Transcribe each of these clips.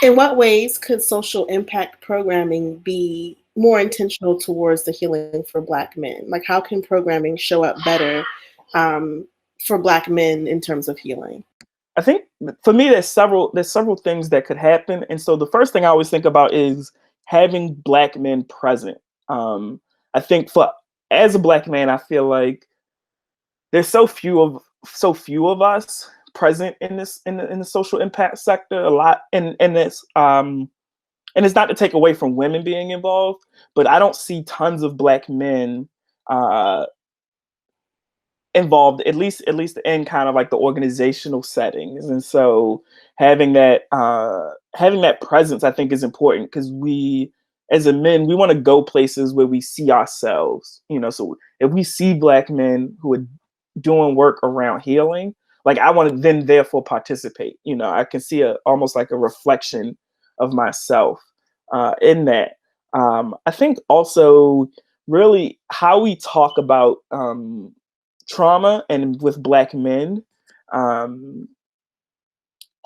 In what ways could social impact programming be more intentional towards the healing for Black men? Like, how can programming show up better um, for Black men in terms of healing? I think for me, there's several things that could happen, and so the first thing I always think about is having Black men present. Um, I think for as a Black man, I feel like there's so few of us present in this in the social impact sector. A lot, and this and it's not to take away from women being involved, but I don't see tons of Black men uh, involved, at least in kind of like the organizational settings. And so having that presence, I think, is important because we as a men, we want to go places where we see ourselves, so if we see Black men who are doing work around healing, like I want to then therefore participate. I can see almost like a reflection of myself in that. I think also really how we talk about trauma and with Black men um,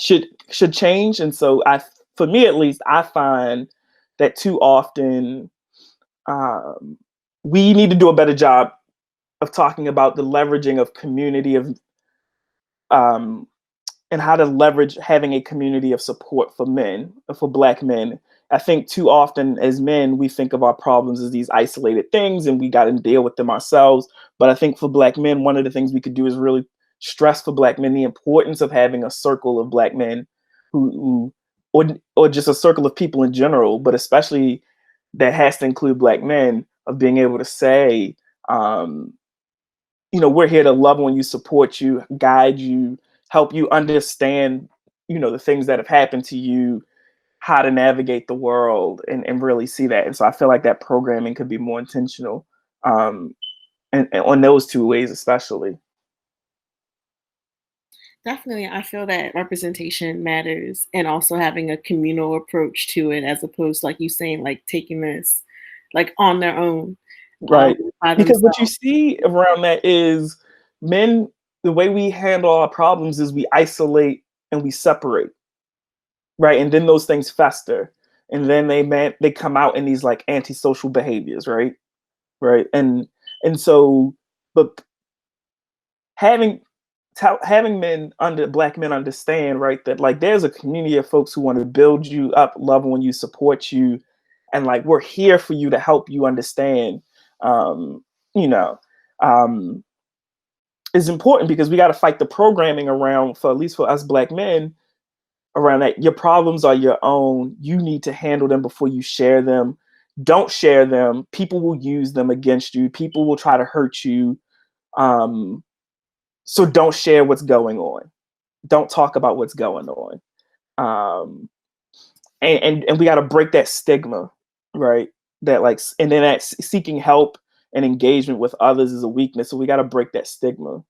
should change. And so for me at least, I find that too often um, we need to do a better job of talking about the leveraging of community of um, and how to leverage having a community of support for men, for Black men. I think too often as men, we think of our problems as these isolated things and we got to deal with them ourselves. But I think for Black men, one of the things we could do is really stress for Black men the importance of having a circle of Black men who or just a circle of people in general, but especially that has to include Black men, of being able to say, um, we're here to love on you, support you, guide you, help you understand, the things that have happened to you, how to navigate the world, and really see that. And so I feel like that programming could be more intentional, um, and on those two ways, especially. Definitely, I feel that representation matters and also having a communal approach to it as opposed, like you saying, like taking this like on their own Right. by Because what you themselves. see around that is men, the way we handle our problems is we isolate and we separate, right? And then those things fester. And then they come out in these like antisocial behaviors, right? Right. And so, but having having Black men understand, right, that like there's a community of folks who want to build you up, love on you, support you, and like we're here for you to help you understand. Um, you know, um, is important because we got to fight the programming around, for at least for us Black men, around that your problems are your own. You need to handle them before you share them. Don't share them. People will use them against you. People will try to hurt you. Um, so don't share what's going on. Don't talk about what's going on. Um, and we got to break that stigma, right? That like, and then that seeking help and engagement with others is a weakness. So we got to break that stigma.